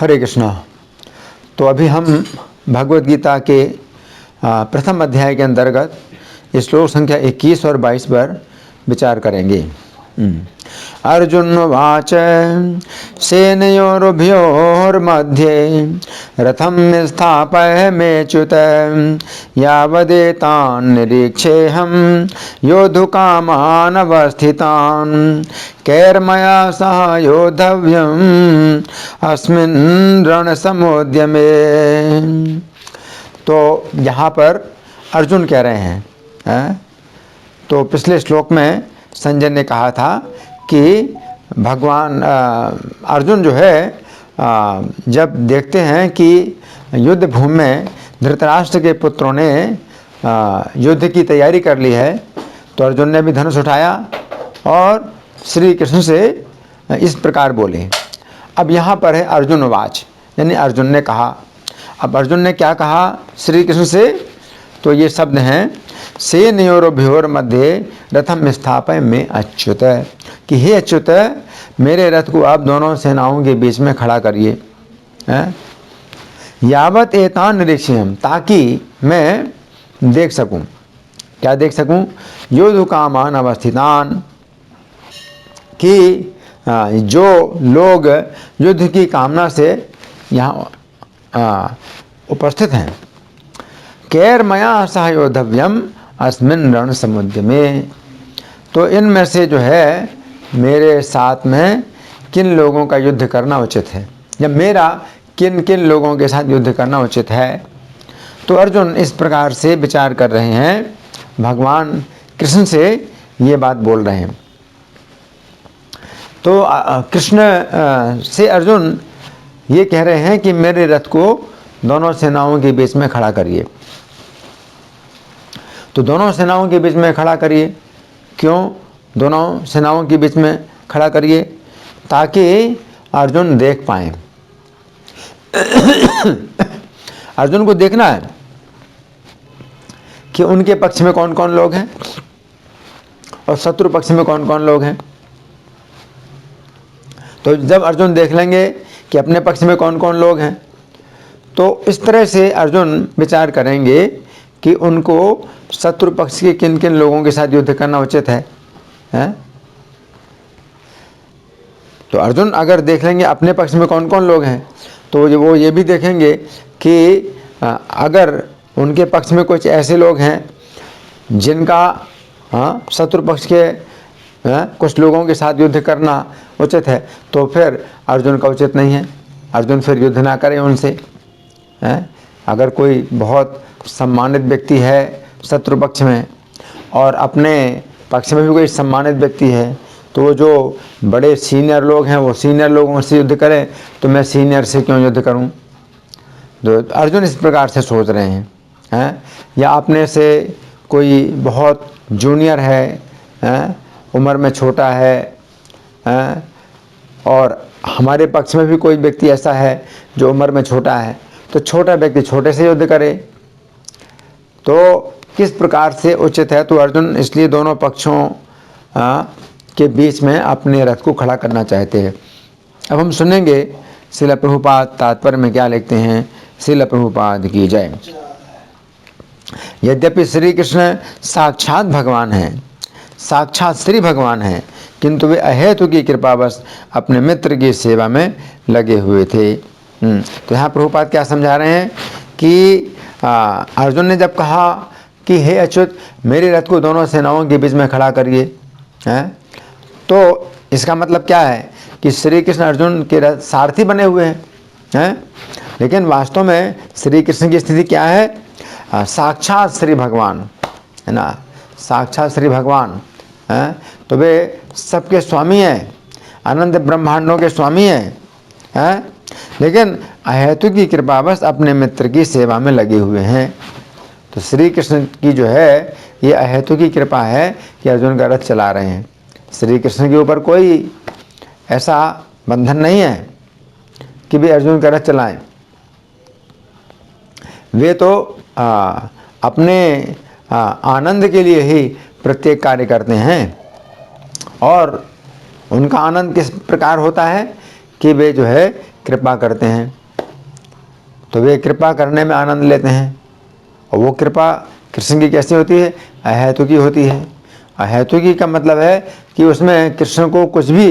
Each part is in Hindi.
हरे कृष्णा। तो अभी हम भगवद गीता के प्रथम अध्याय के अंतर्गत श्लोक संख्या 21 और 22 पर विचार करेंगे। अर्जुन उवाच सेनयोरुभयोर्मध्ये रथं स्थापयमेच्युत यावदेतान् निरीक्षेऽहं योद्धुकामान् अवस्थितान् कैर्मया सह योद्धव्यम् अस्मिन् रणसमुद्यमे। तो यहाँ पर अर्जुन कह रहे हैं, तो पिछले श्लोक में संजय ने कहा था कि भगवान अर्जुन जो है जब देखते हैं कि युद्ध भूमि में धृतराष्ट्र के पुत्रों ने युद्ध की तैयारी कर ली है, तो अर्जुन ने भी धनुष उठाया और श्री कृष्ण से इस प्रकार बोले। अब यहाँ पर है अर्जुन उवाच, यानी अर्जुन ने कहा। अब अर्जुन ने क्या कहा श्री कृष्ण से? तो ये शब्द हैं सेनयोरुभयोर मध्ये रथम स्थापय में अच्युत, कि हे अच्युत मेरे रथ को आप दोनों सेनाओं के बीच में खड़ा करिए। यावत एतान निरीक्षेयम्, ताकि मैं देख सकूं। क्या देख सकूं? योद्धुकामान अवस्थितान, कि जो लोग युद्ध की कामना से यहाँ उपस्थित हैं। कैर्मया सह योद्धव्यम अस्मिन् रण समुद्यमे, तो इनमें से जो है मेरे साथ में किन लोगों का युद्ध करना उचित है, या मेरा किन किन लोगों के साथ युद्ध करना उचित है। तो अर्जुन इस प्रकार से विचार कर रहे हैं, भगवान कृष्ण से ये बात बोल रहे हैं। तो कृष्ण से अर्जुन ये कह रहे हैं कि मेरे रथ को दोनों सेनाओं के बीच में खड़ा करिए। तो दोनों सेनाओं के बीच में खड़ा करिए। क्यों दोनों सेनाओं के बीच में खड़ा करिए? ताकि अर्जुन देख पाए। अर्जुन को देखना है कि उनके पक्ष में कौन कौन लोग हैं और शत्रु पक्ष में कौन कौन लोग हैं। तो जब अर्जुन देख लेंगे कि अपने पक्ष में कौन कौन लोग हैं, तो इस तरह से अर्जुन विचार करेंगे कि उनको शत्रु पक्ष के किन किन लोगों के साथ युद्ध करना उचित है। तो अर्जुन अगर देख लेंगे अपने पक्ष में कौन कौन लोग हैं, तो वो ये भी देखेंगे कि अगर उनके पक्ष में कुछ ऐसे लोग हैं जिनका शत्रु पक्ष के कुछ लोगों के साथ युद्ध करना उचित है, तो फिर अर्जुन का उचित नहीं है। अर्जुन फिर युद्ध ना करे उनसे। अगर कोई बहुत सम्मानित व्यक्ति है शत्रु पक्ष में और अपने पक्ष में भी कोई सम्मानित व्यक्ति है, तो वो जो बड़े सीनियर लोग हैं वो सीनियर लोगों से युद्ध करें, तो मैं सीनियर से क्यों युद्ध करूं? तो अर्जुन इस प्रकार से सोच रहे हैं। या अपने से कोई बहुत जूनियर है, उम्र में छोटा है, और हमारे पक्ष में भी कोई व्यक्ति ऐसा है जो उम्र में छोटा है, तो छोटा व्यक्ति छोटे से युद्ध करे, तो किस प्रकार से उचित है? तो अर्जुन इसलिए दोनों पक्षों के बीच में अपने रथ को खड़ा करना चाहते हैं। अब हम सुनेंगे श्रील प्रभुपाद तात्पर्य में क्या लिखते हैं। श्रील प्रभुपाद की जय। यद्यपि श्री कृष्ण साक्षात भगवान हैं, साक्षात श्री भगवान हैं, किंतु वे अहेतु की कृपावश अपने मित्र की सेवा में लगे हुए थे। तो यहाँ प्रभुपाद क्या समझा रहे हैं कि अर्जुन ने जब कहा कि हे अच्युत मेरे रथ को दोनों सेनाओं के बीच में खड़ा करिए, तो इसका मतलब क्या है कि श्री कृष्ण अर्जुन के रथ सारथी बने हुए हैं। लेकिन वास्तव में श्री कृष्ण की स्थिति क्या है? साक्षात श्री भगवान है ना, साक्षात श्री भगवान हैं। तो वे सबके स्वामी हैं, अनंत ब्रह्मांडों के स्वामी हैं, लेकिन अहेतु की कृपावश अपने मित्र की सेवा में लगे हुए हैं। तो श्री कृष्ण की जो है ये अहेतु की कृपा है कि अर्जुन का रथ चला रहे हैं। श्री कृष्ण के ऊपर कोई ऐसा बंधन नहीं है कि वे अर्जुन का रथ चलाएं। वे तो अपने आनंद के लिए ही प्रत्येक कार्य करते हैं, और उनका आनंद किस प्रकार होता है कि वे जो है कृपा करते हैं तो वे कृपा करने में आनंद लेते हैं। और वो कृपा कृष्ण की कैसी होती है? अहेतुकी होती है। अहेतुकी का मतलब है कि उसमें कृष्ण को कुछ भी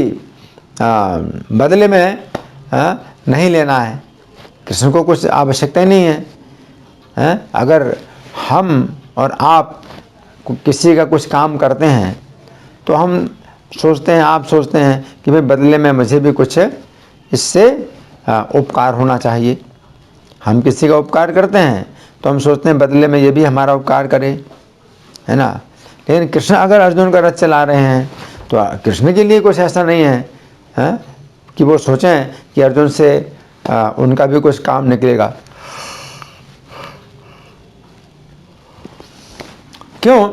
बदले में नहीं लेना है, कृष्ण को कुछ आवश्यकता ही नहीं है। अगर हम और आप किसी का कुछ काम करते हैं तो हम सोचते हैं, आप सोचते हैं कि भाई बदले में मुझे भी कुछ इससे उपकार होना चाहिए। हम किसी का उपकार करते हैं तो हम सोचते हैं बदले में ये भी हमारा उपकार करे, है ना। लेकिन कृष्ण अगर अर्जुन का रथ चला रहे हैं तो कृष्ण के लिए कुछ ऐसा नहीं है, कि वो सोचें कि अर्जुन से उनका भी कुछ काम निकलेगा। क्यों?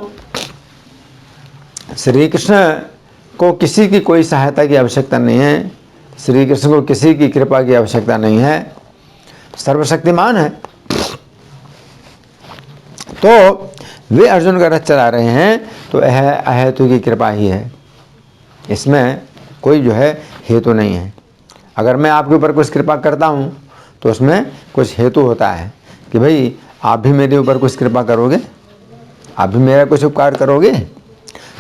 श्री कृष्ण को किसी की कोई सहायता की आवश्यकता नहीं है, श्री कृष्ण को किसी की कृपा की आवश्यकता नहीं है, सर्वशक्तिमान है। तो वे अर्जुन का रथ चला रहे हैं तो यह अहेतु की कृपा ही है, इसमें कोई जो है हेतु नहीं है। अगर मैं आपके ऊपर कुछ कृपा करता हूँ तो उसमें कुछ हेतु होता है कि भाई आप भी मेरे ऊपर कुछ कृपा करोगे, आप भी मेरा कुछ उपकार करोगे,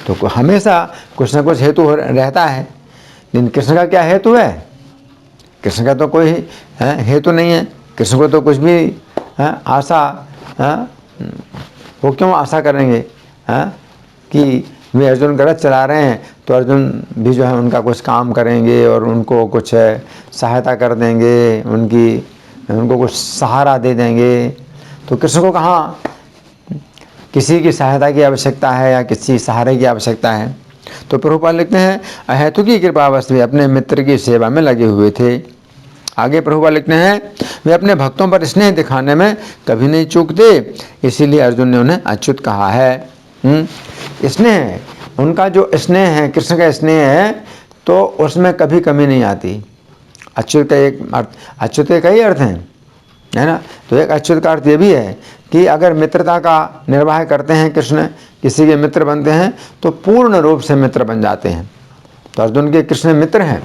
तो हमेशा कुछ ना कुछ हेतु रहता है। लेकिन कृष्ण का क्या हेतु है? कृष्ण का तो कोई हेतु नहीं है। कृष्ण को तो कुछ भी आशा, वो क्यों आशा करेंगे कि वे अर्जुन का रथ चला रहे हैं तो अर्जुन भी जो है उनका कुछ काम करेंगे और उनको कुछ सहायता कर देंगे, उनको कुछ सहारा दे देंगे। तो कृष्ण को कहाँ किसी की सहायता की आवश्यकता है या किसी सहारे की आवश्यकता है। तो प्रभुपाद लिखते हैं अहेतु की कृपावश वे अपने मित्र की सेवा में लगे हुए थे। आगे प्रभुपाद लिखते हैं वे अपने भक्तों पर स्नेह दिखाने में कभी नहीं चूकते, इसीलिए अर्जुन ने उन्हें अच्युत कहा है। स्नेह, उनका जो स्नेह है, कृष्ण का स्नेह है, तो उसमें कभी कमी नहीं आती। अच्युत का एक अर्थ, अच्युत के कई अर्थ हैं, है ना। तो एक अच्युत का अर्थ ये भी है कि अगर मित्रता का निर्वाह करते हैं कृष्ण, किसी के मित्र बनते हैं तो पूर्ण रूप से मित्र बन जाते हैं। तो अर्जुन के कृष्ण मित्र हैं,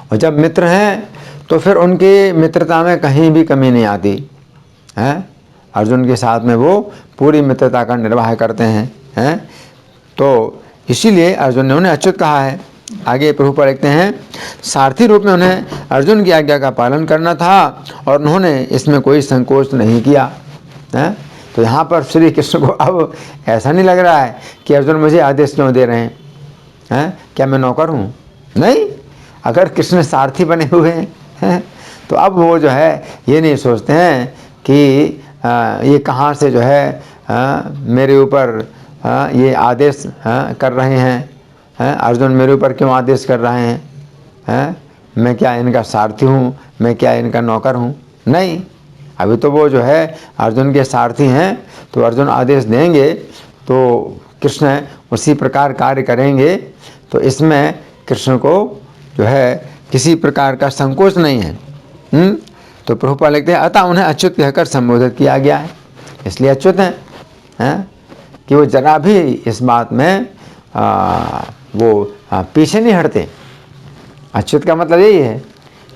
और जब मित्र हैं तो फिर उनकी मित्रता में कहीं भी कमी नहीं आती है। अर्जुन के साथ में वो पूरी मित्रता का निर्वाह करते हैं। तो इसीलिए अर्जुन ने उन्हें अच्युत कहा है। आगे प्रभुपाद लिखते हैं सारथी रूप में उन्हें अर्जुन की आज्ञा का पालन करना था और उन्होंने इसमें कोई संकोच नहीं किया है। तो यहाँ पर श्री कृष्ण को अब ऐसा नहीं लग रहा है कि अर्जुन मुझे आदेश क्यों दे रहे हैं, क्या मैं नौकर हूँ? नहीं, अगर कृष्ण सारथी बने हुए हैं तो अब वो जो है ये नहीं सोचते हैं कि ये कहाँ से जो है मेरे ऊपर ये आदेश कर रहे हैं, अर्जुन मेरे ऊपर क्यों आदेश कर रहे हैं, मैं क्या इनका सारथी हूँ, मैं क्या इनका नौकर हूँ? नहीं, अभी तो वो जो है अर्जुन के सारथी हैं। तो अर्जुन आदेश देंगे तो कृष्ण उसी प्रकार कार्य करेंगे। तो इसमें कृष्ण को जो है किसी प्रकार का संकोच नहीं है। तो प्रभुपाद लिखते हैं अतः उन्हें अच्युत कहकर संबोधित किया गया है, इसलिए अच्युत हैं कि वो जरा भी इस बात में वो पीछे नहीं हटते। अच्युत का मतलब यही है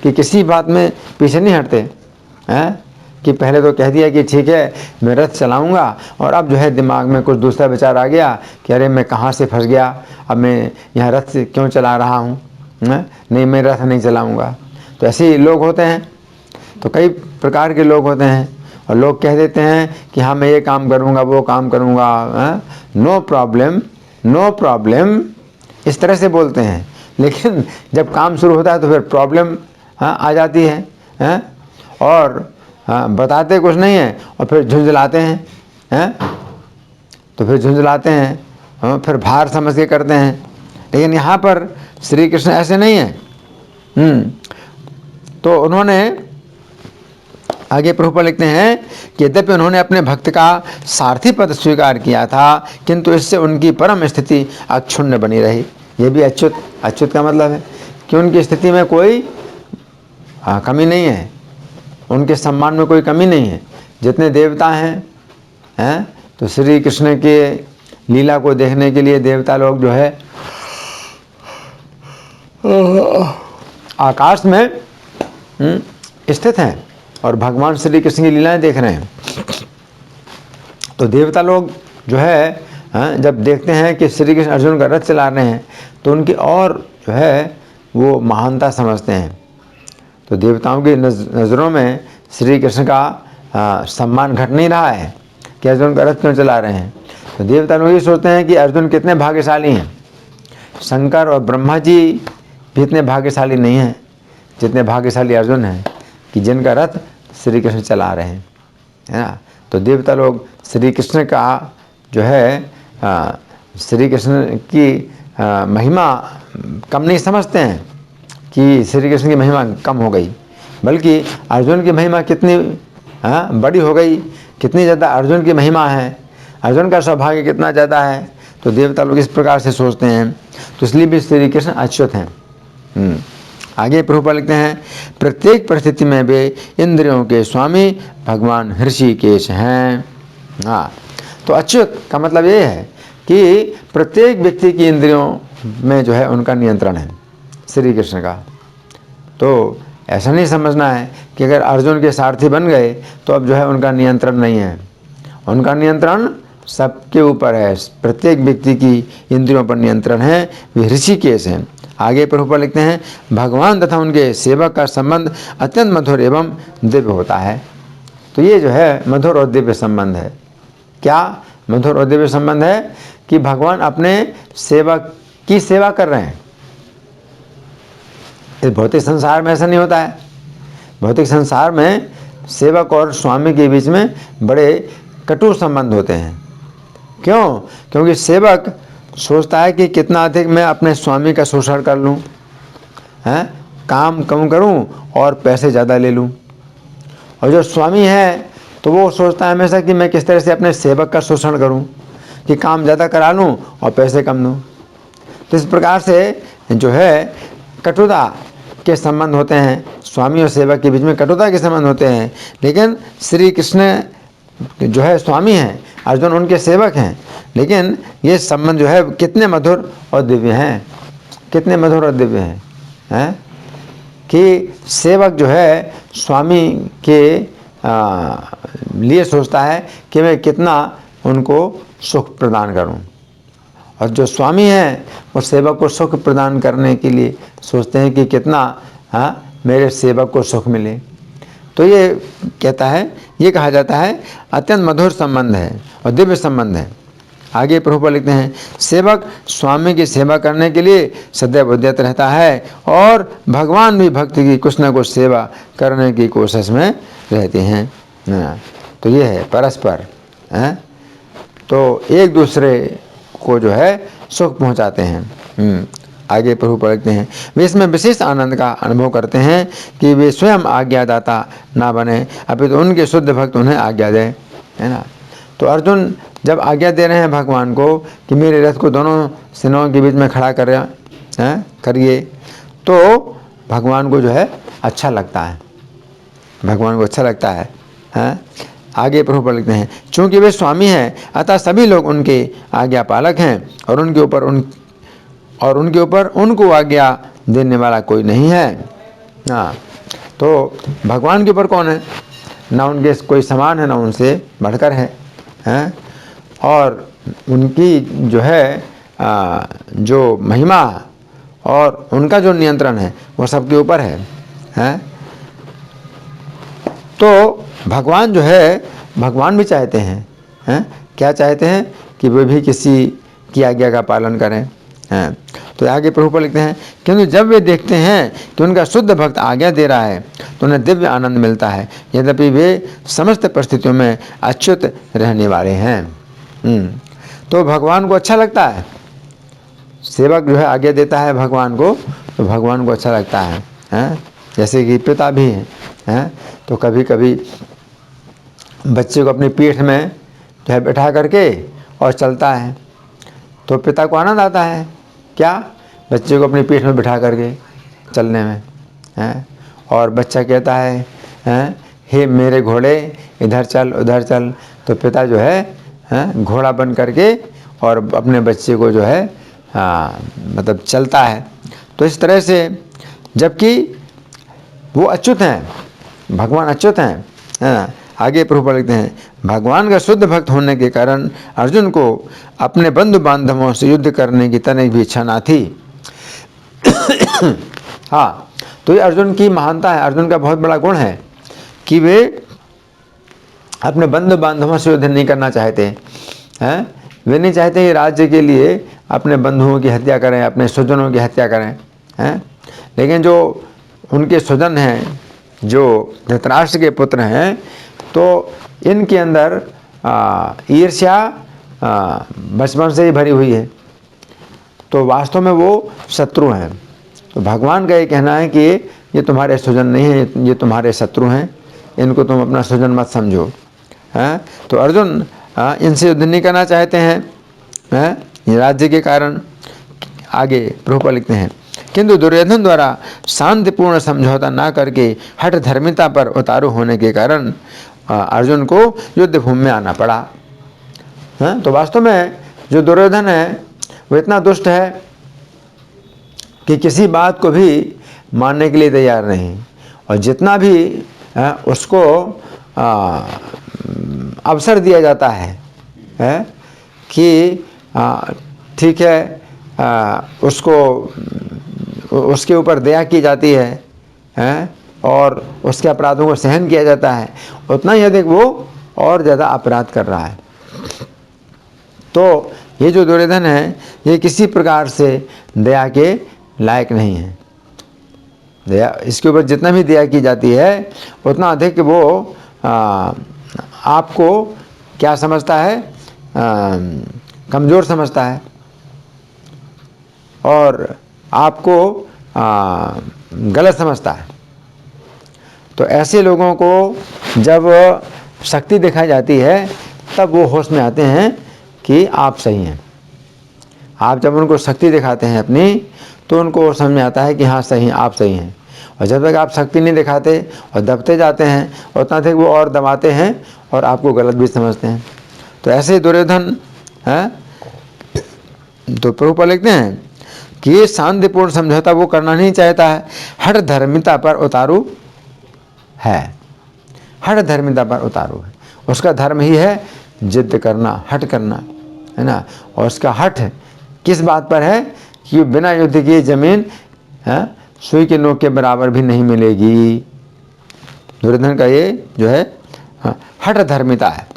कि किसी बात में पीछे नहीं हटते हैं, कि पहले तो कह दिया कि ठीक है मैं रथ चलाऊंगा और अब जो है दिमाग में कुछ दूसरा विचार आ गया कि अरे मैं कहाँ से फंस गया, अब मैं यहाँ रथ क्यों चला रहा हूँ, नहीं मैं रथ नहीं चलाऊंगा। तो ऐसे ही लोग होते हैं, तो कई प्रकार के लोग होते हैं और लोग कह देते हैं कि हाँ मैं ये काम करूँगा वो काम करूँगा, नो प्रॉब्लम नो प्रॉब्लम, इस तरह से बोलते हैं। लेकिन जब काम शुरू होता है तो फिर प्रॉब्लम आ जाती है, और बताते कुछ नहीं है और फिर झुंझलाते हैं, तो फिर झुंझलाते हैं, फिर भार समझ के करते हैं। लेकिन यहाँ पर श्री कृष्ण ऐसे नहीं है। तो उन्होंने आगे प्रभुपाद लिखते हैं कि यद्यपि उन्होंने अपने भक्त का सारथी पद स्वीकार किया था किंतु इससे उनकी परम स्थिति अक्षुण्ण बनी रही। ये भी अच्युत, अच्युत का मतलब है कि उनकी स्थिति में कोई कमी नहीं है, उनके सम्मान में कोई कमी नहीं है। जितने देवता हैं तो श्री कृष्ण के लीला को देखने के लिए देवता लोग जो है आकाश में स्थित हैं और भगवान श्री कृष्ण की लीलाएं देख रहे हैं। तो देवता लोग जो है जब देखते हैं कि श्री कृष्ण अर्जुन का रथ चला रहे हैं तो उनकी और जो है वो महानता समझते हैं। तो देवताओं की नज़रों में श्री कृष्ण का सम्मान घट नहीं रहा है कि अर्जुन का रथ क्यों चला रहे हैं। तो देवता लोग ये सोचते हैं कि अर्जुन कितने भाग्यशाली हैं। शंकर और ब्रह्मा जी भी इतने भाग्यशाली नहीं हैं जितने भाग्यशाली अर्जुन हैं कि जिनका रथ श्री कृष्ण चला रहे हैं, है ना। तो देवता लोग श्री कृष्ण का जो है श्री कृष्ण की महिमा कम नहीं समझते हैं कि श्री कृष्ण की महिमा कम हो गई, बल्कि अर्जुन की महिमा कितनी बड़ी हो गई, कितनी ज़्यादा अर्जुन की महिमा है, अर्जुन का सौभाग्य कितना ज़्यादा है। तो देवता लोग इस प्रकार से सोचते हैं। तो इसलिए भी श्री कृष्ण अच्युत हैं। आगे प्रभुपाद लिखते हैं, प्रत्येक परिस्थिति में वे इंद्रियों के स्वामी भगवान ऋषिकेश हैं। हाँ, तो अच्युत का मतलब ये है कि प्रत्येक व्यक्ति की इंद्रियों में जो है उनका नियंत्रण है श्री कृष्ण का। तो ऐसा नहीं समझना है कि अगर अर्जुन के सारथी बन गए तो अब जो है उनका नियंत्रण नहीं है। उनका नियंत्रण सबके ऊपर है, प्रत्येक व्यक्ति की इंद्रियों पर नियंत्रण है, वे ऋषिकेश हैं। आगे प्रभुपाद लिखते हैं, भगवान तथा उनके सेवक का संबंध अत्यंत मधुर एवं दिव्य होता है। तो ये जो है मधुर और दिव्य संबंध है। क्या मधुर और दिव्य संबंध है कि भगवान अपने सेवक की सेवा कर रहे हैं। इस भौतिक संसार में ऐसा नहीं होता है। भौतिक संसार में सेवक और स्वामी के बीच में बड़े कटु संबंध होते हैं। क्यों? क्योंकि सेवक सोचता है कि कितना अधिक मैं अपने स्वामी का शोषण कर लूँ, काम कम करूँ और पैसे ज़्यादा ले लूँ। और जो स्वामी है तो वो सोचता है हमेशा कि मैं किस तरह से अपने सेवक का शोषण करूं, कि काम ज़्यादा करा लूं और पैसे कम दूं। तो इस प्रकार से जो है कटुता के संबंध होते हैं, स्वामी और सेवक के बीच में कटुता के संबंध होते हैं। लेकिन श्री कृष्ण जो है स्वामी हैं, अर्जुन उनके सेवक हैं, लेकिन ये संबंध जो है कितने मधुर और दिव्य हैं, कितने मधुर और दिव्य हैं, कि सेवक जो है स्वामी के लिए सोचता है कि मैं कितना उनको सुख प्रदान करूं, और जो स्वामी है वो सेवक को सुख प्रदान करने के लिए सोचते हैं कि कितना मेरे सेवक को सुख मिले। तो ये कहता है, ये कहा जाता है अत्यंत मधुर संबंध है और दिव्य संबंध है। आगे प्रभुपाद लिखते हैं, सेवक स्वामी की सेवा करने के लिए सदैव उद्यत रहता है और भगवान भी भक्ति की कुछ न कुछ सेवा करने की कोशिश में रहते हैं। तो ये है परस्पर, तो एक दूसरे को जो है सुख पहुंचाते हैं। आगे प्रभुपाद लिखते हैं, वे इसमें विशेष आनंद का अनुभव करते हैं कि वे स्वयं आज्ञादाता ना बने, अपितु तो उनके शुद्ध भक्त उन्हें आज्ञा दें, है ना। तो अर्जुन जब आज्ञा दे रहे हैं भगवान को कि मेरे रथ को दोनों सेनाओं के बीच में खड़ा करिए, तो भगवान को जो है अच्छा लगता है, भगवान को अच्छा लगता है। आगे प्रभुपाद लिखते हैं, चूँकि वे स्वामी हैं अतः सभी लोग उनके आज्ञा पालक हैं और उनके ऊपर उनको आज्ञा देने वाला कोई नहीं है। हाँ, तो भगवान के ऊपर कौन है? ना उनके कोई समान है, ना उनसे बढ़कर है, और उनकी जो है जो महिमा और उनका जो नियंत्रण है वो सबके ऊपर है। तो भगवान जो है, भगवान भी चाहते हैं, क्या चाहते हैं कि वे भी किसी की आज्ञा का पालन करें। तो आगे प्रभुपाद लिखते हैं, क्योंकि जब वे देखते हैं कि उनका शुद्ध भक्त आज्ञा दे रहा है तो उन्हें दिव्य आनंद मिलता है, यद्यपि वे समस्त परिस्थितियों में अच्युत रहने वाले हैं। तो भगवान को अच्छा लगता है, सेवक जो है आज्ञा देता है भगवान को, तो भगवान को अच्छा लगता है। जैसे कि पिता भी हैं, तो कभी कभी बच्चे को अपनी पीठ में जो है बैठा करके और चलता है तो पिता को आनंद आता है। क्या? बच्चे को अपनी पीठ में बैठा करके चलने में, और बच्चा कहता है हे मेरे घोड़े इधर चल उधर चल, तो पिता जो है घोड़ा बन करके और अपने बच्चे को जो है मतलब चलता है। तो इस तरह से जबकि वो अच्युत हैं, भगवान अच्युत हैं, है ना। आगे प्रभुपाद लिखते हैं, भगवान का शुद्ध भक्त होने के कारण अर्जुन को अपने बंधु बांधवों से युद्ध करने की तनिक भी इच्छा ना थी। हाँ, तो ये अर्जुन की महानता है, अर्जुन का बहुत बड़ा गुण है कि वे अपने बंधु बांधवों से युद्ध नहीं करना चाहते हैं। वे नहीं चाहते कि राज्य के लिए अपने बंधुओं की हत्या करें, अपने स्वजनों की हत्या करें, हैं। लेकिन जो उनके स्वजन हैं, जो धृतराष्ट्र के पुत्र हैं, तो इनके अंदर ईर्ष्या बचपन से ही भरी हुई है, तो वास्तव में वो शत्रु हैं। तो भगवान का ये कहना है कि ये तुम्हारे स्वजन नहीं हैं, ये तुम्हारे शत्रु हैं, इनको तुम अपना स्वजन मत समझो, हैं। तो अर्जुन इनसे युद्ध नहीं करना चाहते हैं, ये राज्य के कारण। आगे प्रभुपाद लिखते हैं, किंतु दुर्योधन द्वारा शांतिपूर्ण समझौता ना करके हठ धर्मिता पर उतारू होने के कारण अर्जुन को युद्ध भूमि में आना पड़ा। तो वास्तव में जो दुर्योधन है वो इतना दुष्ट है कि किसी बात को भी मानने के लिए तैयार नहीं, और जितना भी उसको अवसर दिया जाता है, कि ठीक है, उसको उसके ऊपर दया की जाती है, और उसके अपराधों को सहन किया जाता है, उतना ही अधिक वो और ज़्यादा अपराध कर रहा है। तो ये जो दुर्योधन है ये किसी प्रकार से दया के लायक नहीं है। दया, इसके ऊपर जितना भी दया की जाती है उतना अधिक वो आपको क्या समझता है, कमज़ोर समझता है, और आपको गलत समझता है। तो ऐसे लोगों को जब शक्ति दिखाई जाती है तब वो होश में आते हैं कि आप सही हैं। आप जब उनको शक्ति दिखाते हैं अपनी, तो उनको समझ में आता है कि हाँ सही हैं, आप सही हैं। और जब तक आप शक्ति नहीं दिखाते और दबते जाते हैं, उतना तक वो और दबाते हैं और आपको गलत भी समझते हैं। तो ऐसे दुर्योधन है। तो प्रभुपाद लिखते हैं कि ये शांतिपूर्ण समझौता वो करना नहीं चाहता है, हठ धर्मिता पर उतारू है। हठ धर्मिता पर उतारू है, उसका धर्म ही है जिद करना, हठ करना, है ना। और उसका हठ किस बात पर है कि बिना युद्ध की जमीन सुई के नोक के बराबर भी नहीं मिलेगी। दुर्योधन का ये जो है हठ धर्मिता है।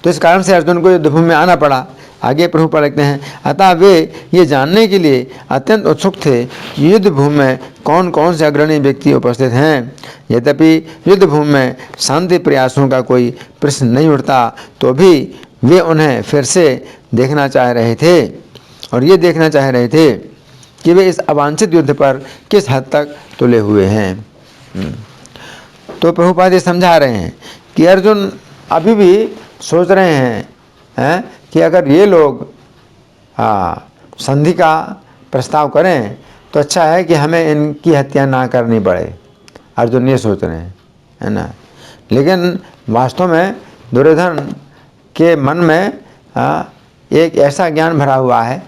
तो इस कारण से अर्जुन को युद्धभूमि में आना पड़ा। आगे प्रभुपाद लिखते हैं, अतः वे ये जानने के लिए अत्यंत उत्सुक थे कि युद्धभूमि में कौन कौन से अग्रणी व्यक्ति उपस्थित हैं। यद्यपि युद्धभूमि में शांति प्रयासों का कोई प्रश्न नहीं उठता, तो भी वे उन्हें फिर से देखना चाह रहे थे, और ये देखना चाह रहे थे कि वे इस अवांछित युद्ध पर किस हद तक तुले हुए हैं। तो प्रभुपाद ये समझा रहे हैं कि अर्जुन अभी भी सोच रहे हैं कि अगर ये लोग संधि का प्रस्ताव करें तो अच्छा है कि हमें इनकी हत्या ना करनी पड़े। अर्जुन ये सोच रहे हैं, है ना। लेकिन वास्तव में दुर्योधन के मन में एक ऐसा ज्ञान भरा हुआ है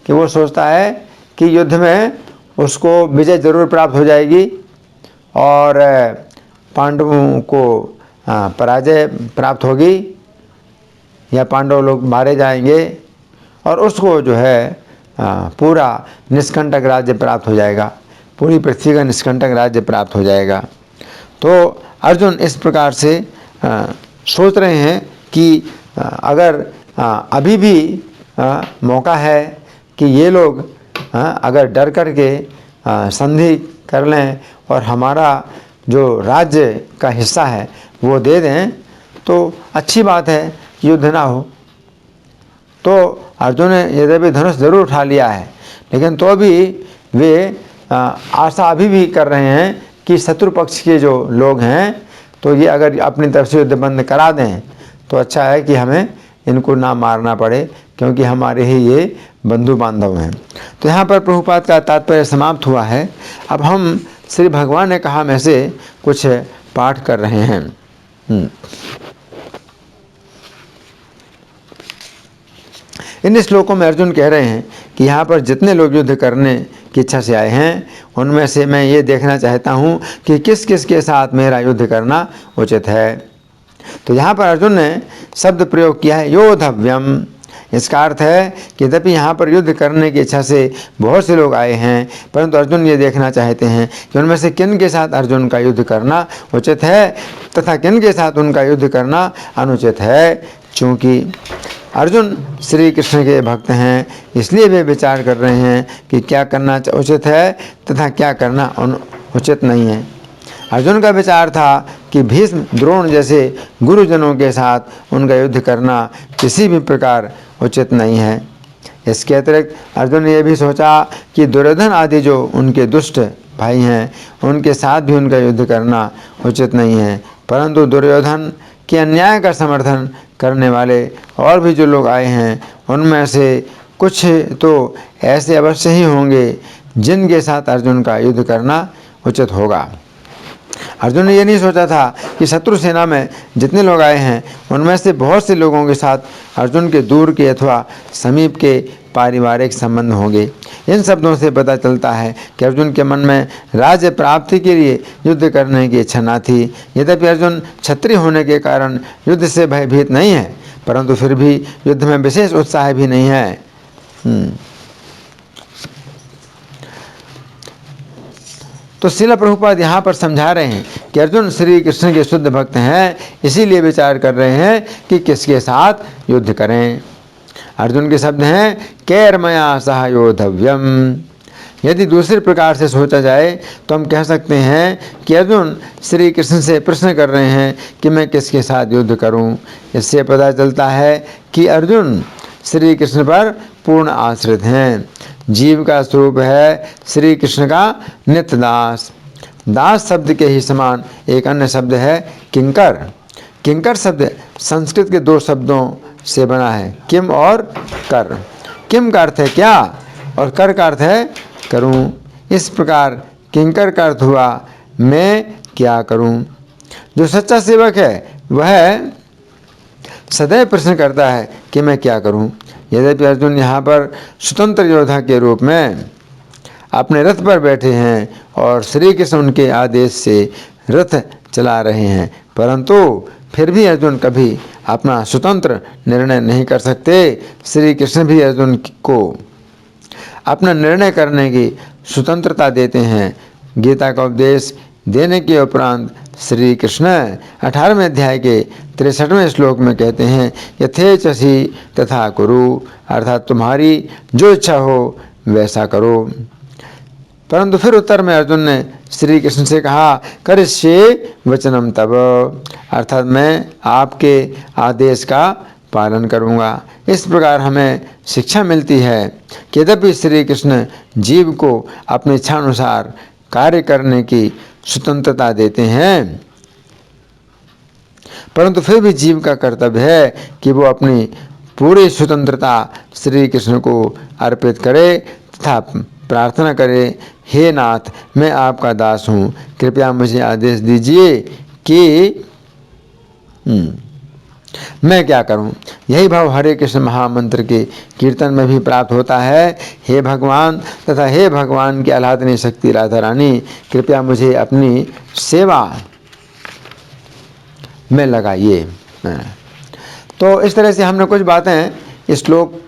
कि वो सोचता है कि युद्ध में उसको विजय जरूर प्राप्त हो जाएगी और पांडवों को पराजय प्राप्त होगी, या पांडव लोग मारे जाएंगे, और उसको जो है पूरा निष्कंटक राज्य प्राप्त हो जाएगा, पूरी पृथ्वी का निष्कंटक राज्य प्राप्त हो जाएगा। तो अर्जुन इस प्रकार से सोच रहे हैं कि अगर अभी भी मौका है कि ये लोग अगर डर करके संधि कर लें और हमारा जो राज्य का हिस्सा है वो दे दें तो अच्छी बात है, युद्ध ना हो। तो अर्जुन ने यद्यपि धनुष जरूर उठा लिया है, लेकिन तो भी वे आशा अभी भी कर रहे हैं कि शत्रु पक्ष के जो लोग हैं तो ये अगर अपनी तरफ से युद्ध बंद करा दें तो अच्छा है कि हमें इनको ना मारना पड़े, क्योंकि हमारे ही ये बंधु बांधव हैं। तो यहाँ पर प्रभुपाद का तात्पर्य समाप्त हुआ है। अब हम श्री भगवान ने कहा में से कुछ पाठ कर रहे हैं। इन श्लोकों में अर्जुन कह रहे हैं कि यहाँ पर जितने लोग युद्ध करने की इच्छा से आए हैं, उनमें से मैं ये देखना चाहता हूँ कि किस किस के साथ मेरा युद्ध करना उचित है। तो यहाँ पर अर्जुन ने शब्द प्रयोग किया है योद्धव्यम। इसका अर्थ है कि यद्यपि यहाँ पर युद्ध करने की इच्छा से बहुत से लोग आए हैं, परंतु अर्जुन ये देखना चाहते हैं कि उनमें से किन के साथ अर्जुन का युद्ध करना उचित है तथा किन के साथ उनका युद्ध करना अनुचित है। चूँकि अर्जुन श्री कृष्ण के भक्त हैं, इसलिए वे विचार कर रहे हैं कि क्या करना उचित है तथा क्या करना उचित नहीं है। अर्जुन का विचार था कि भीष्म द्रोण जैसे गुरुजनों के साथ उनका युद्ध करना किसी भी प्रकार उचित नहीं है। इसके अतिरिक्त अर्जुन ने यह भी सोचा कि दुर्योधन आदि जो उनके दुष्ट भाई हैं, उनके साथ भी उनका युद्ध करना उचित नहीं है। परंतु दुर्योधन के अन्याय का समर्थन करने वाले और भी जो लोग आए हैं, उनमें से कुछ तो ऐसे अवश्य ही होंगे जिनके साथ अर्जुन का युद्ध करना उचित होगा। अर्जुन ने यह नहीं सोचा था कि शत्रु सेना में जितने लोग आए हैं, उनमें से बहुत से लोगों के साथ अर्जुन के दूर के अथवा समीप के पारिवारिक संबंध होंगे। इन शब्दों से पता चलता है कि अर्जुन के मन में राज्य प्राप्ति के लिए युद्ध करने की इच्छा न थी। यद्यपि अर्जुन क्षत्रिय होने के कारण युद्ध से भयभीत नहीं है, परंतु फिर भी युद्ध में विशेष उत्साह भी नहीं है। तो श्रील प्रभुपाद यहाँ पर समझा रहे हैं कि अर्जुन श्री कृष्ण के शुद्ध भक्त हैं, इसीलिए विचार कर रहे हैं कि किसके साथ युद्ध करें। अर्जुन के शब्द हैं कैर्मया सह योद्धव्यम। यदि दूसरे प्रकार से सोचा जाए तो हम कह सकते हैं कि अर्जुन श्री कृष्ण से प्रश्न कर रहे हैं कि मैं किसके साथ युद्ध करूं। इससे पता चलता है कि अर्जुन श्री कृष्ण पर पूर्ण आश्रित हैं। जीव का स्वरूप है श्री कृष्ण का नित्य दास। दास शब्द के ही समान एक अन्य शब्द है किंकर। किंकर शब्द संस्कृत के दो शब्दों से बना है, किम और कर। किम का अर्थ है क्या और कर का अर्थ है करूं। इस प्रकार किंकर का अर्थ हुआ मैं क्या करूं। जो सच्चा सेवक है वह सदैव प्रश्न करता है कि मैं क्या करूं। यद्यपि अर्जुन यहाँ पर स्वतंत्र योद्धा के रूप में अपने रथ पर बैठे हैं और श्री कृष्ण उनके आदेश से रथ चला रहे हैं, परंतु फिर भी अर्जुन कभी अपना स्वतंत्र निर्णय नहीं कर सकते। श्री कृष्ण भी अर्जुन को अपना निर्णय करने की स्वतंत्रता देते हैं। गीता का उपदेश देने के उपरांत श्री कृष्ण 18वें अध्याय के 63वें श्लोक में कहते हैं यथेच्छसि तथा कुरु, अर्थात तुम्हारी जो इच्छा हो वैसा करो। परंतु फिर उत्तर में अर्जुन ने श्री कृष्ण से कहा करिष्ये वचनम तव, अर्थात मैं आपके आदेश का पालन करूँगा। इस प्रकार हमें शिक्षा मिलती है कि यद्यपि श्री कृष्ण जीव को अपनी इच्छानुसार कार्य करने की स्वतंत्रता देते हैं, परंतु फिर भी जीव का कर्तव्य है कि वो अपनी पूरी स्वतंत्रता श्री कृष्ण को अर्पित करे तथा प्रार्थना करे हे नाथ मैं आपका दास हूँ, कृपया मुझे आदेश दीजिए कि मैं क्या करूं। यही भाव हरे कृष्ण महामंत्र के कीर्तन में भी प्राप्त होता है। हे भगवान तथा हे भगवान की आह्लादनी शक्ति राधा रानी, कृपया मुझे अपनी सेवा में लगाइए। तो इस तरह से हमने कुछ बातें इस श्लोक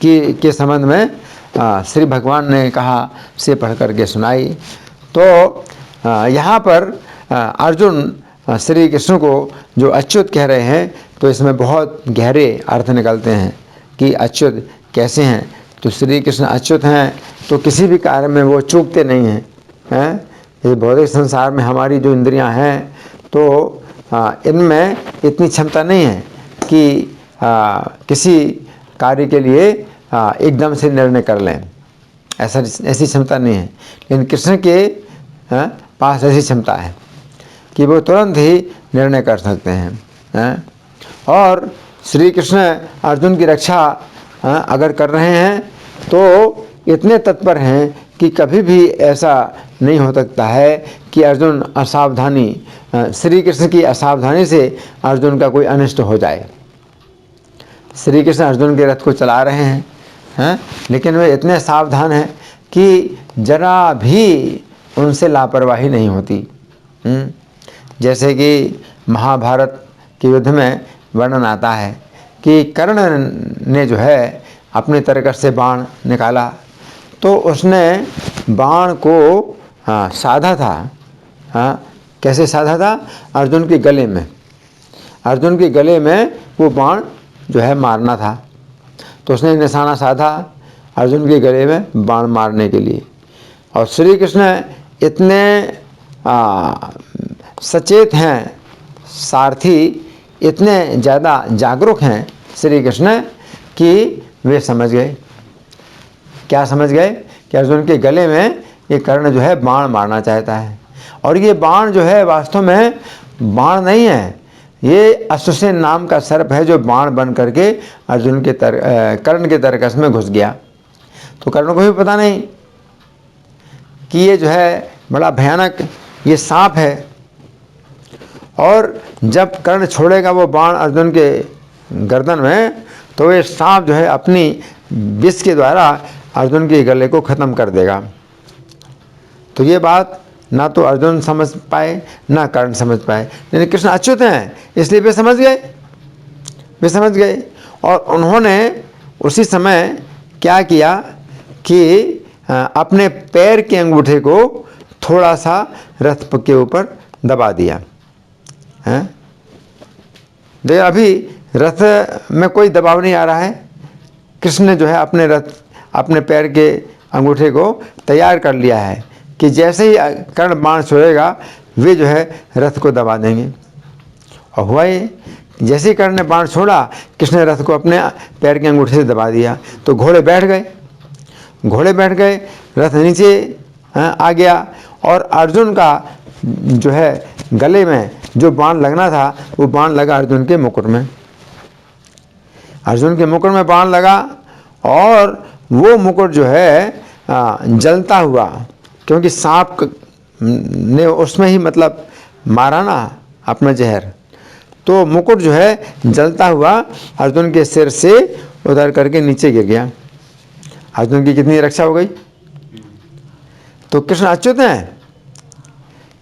के संबंध में श्री भगवान ने कहा से पढ़ करके सुनाई। तो यहाँ पर अर्जुन श्री कृष्ण को जो अच्युत कह रहे हैं, तो इसमें बहुत गहरे अर्थ निकलते हैं कि अच्युत कैसे हैं। तो श्री कृष्ण अच्युत हैं तो किसी भी कार्य में वो चूकते नहीं हैं। ये भौतिक संसार में हमारी जो इंद्रियां हैं तो इनमें इतनी क्षमता नहीं है कि किसी कार्य के लिए एकदम से निर्णय कर लें, ऐसी क्षमता नहीं है। लेकिन कृष्ण के पास ऐसी क्षमता है कि वो तुरंत ही निर्णय कर सकते हैं। और श्री कृष्ण अर्जुन की रक्षा अगर कर रहे हैं तो इतने तत्पर हैं कि कभी भी ऐसा नहीं हो सकता है कि अर्जुन असावधानी श्री कृष्ण की असावधानी से अर्जुन का कोई अनिष्ट हो जाए। श्री कृष्ण अर्जुन के रथ को चला रहे हैं हैं, लेकिन वे इतने सावधान हैं कि जरा भी उनसे लापरवाही नहीं होती। जैसे कि महाभारत के युद्ध में वर्णन आता है कि कर्ण ने जो है अपने तरकश से बाण निकाला, तो उसने बाण को साधा था। कैसे साधा था? अर्जुन के गले में, अर्जुन के गले में वो बाण जो है मारना था, तो उसने निशाना साधा अर्जुन के गले में बाण मारने के लिए। और श्री कृष्ण इतने सचेत हैं, सारथी इतने ज़्यादा जागरूक हैं श्री कृष्ण कि वे समझ गए। क्या समझ गए? कि अर्जुन के गले में ये कर्ण जो है बाण मारना चाहता है, और ये बाण जो है वास्तव में बाण नहीं है, ये अश्वसेन नाम का सर्प है जो बाण बन करके अर्जुन के कर्ण के तरकस में घुस गया। तो कर्ण को भी पता नहीं कि ये जो है बड़ा भयानक ये सांप है, और जब कर्ण छोड़ेगा वो बाण अर्जुन के गर्दन में, तो ये सांप जो है अपनी विष के द्वारा अर्जुन के गले को ख़त्म कर देगा। तो ये बात ना तो अर्जुन समझ पाए ना कर्ण समझ पाए, लेकिन कृष्ण अच्युत हैं इसलिए वे समझ गए। और उन्होंने उसी समय क्या किया कि अपने पैर के अंगूठे को थोड़ा सा रथ के ऊपर दबा दिया है। देखिए अभी रथ में कोई दबाव नहीं आ रहा है, कृष्ण ने जो है अपने पैर के अंगूठे को तैयार कर लिया है कि जैसे ही कर्ण बाण छोड़ेगा वे जो है रथ को दबा देंगे। और हुआ ये, जैसे ही कर्ण ने बाण छोड़ा कृष्ण ने रथ को अपने पैर के अंगूठे से दबा दिया, तो घोड़े बैठ गए, रथ नीचे आ गया, और अर्जुन का जो है गले में जो बाण लगना था वो बाण लगा अर्जुन के मुकुट में। अर्जुन के मुकुट में बाण लगा, और वो मुकुट जो है जलता हुआ, क्योंकि सांप ने उसमें ही मतलब मारा ना अपना जहर, तो मुकुट जो है जलता हुआ अर्जुन के सिर से उतर करके नीचे गिर गया। अर्जुन की कितनी रक्षा हो गई। तो कृष्ण अच्युत हैं,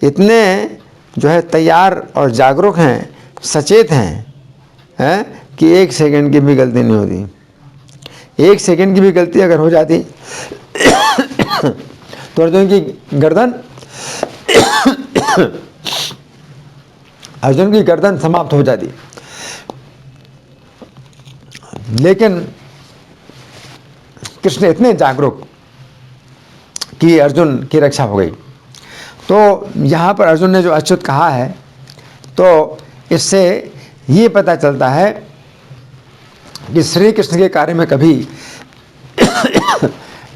इतने जो है तैयार और जागरूक हैं, सचेत हैं कि एक सेकंड की भी गलती नहीं होती। एक सेकंड की भी गलती अगर हो जाती तो अर्जुन की गर्दन समाप्त हो जाती। लेकिन कृष्ण इतने जागरूक कि अर्जुन की रक्षा हो गई। तो यहाँ पर अर्जुन ने जो अच्युत कहा है, तो इससे ये पता चलता है कि श्री कृष्ण के कार्य में कभी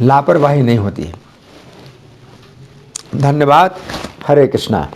लापरवाही नहीं होती। धन्यवाद। हरे कृष्णा।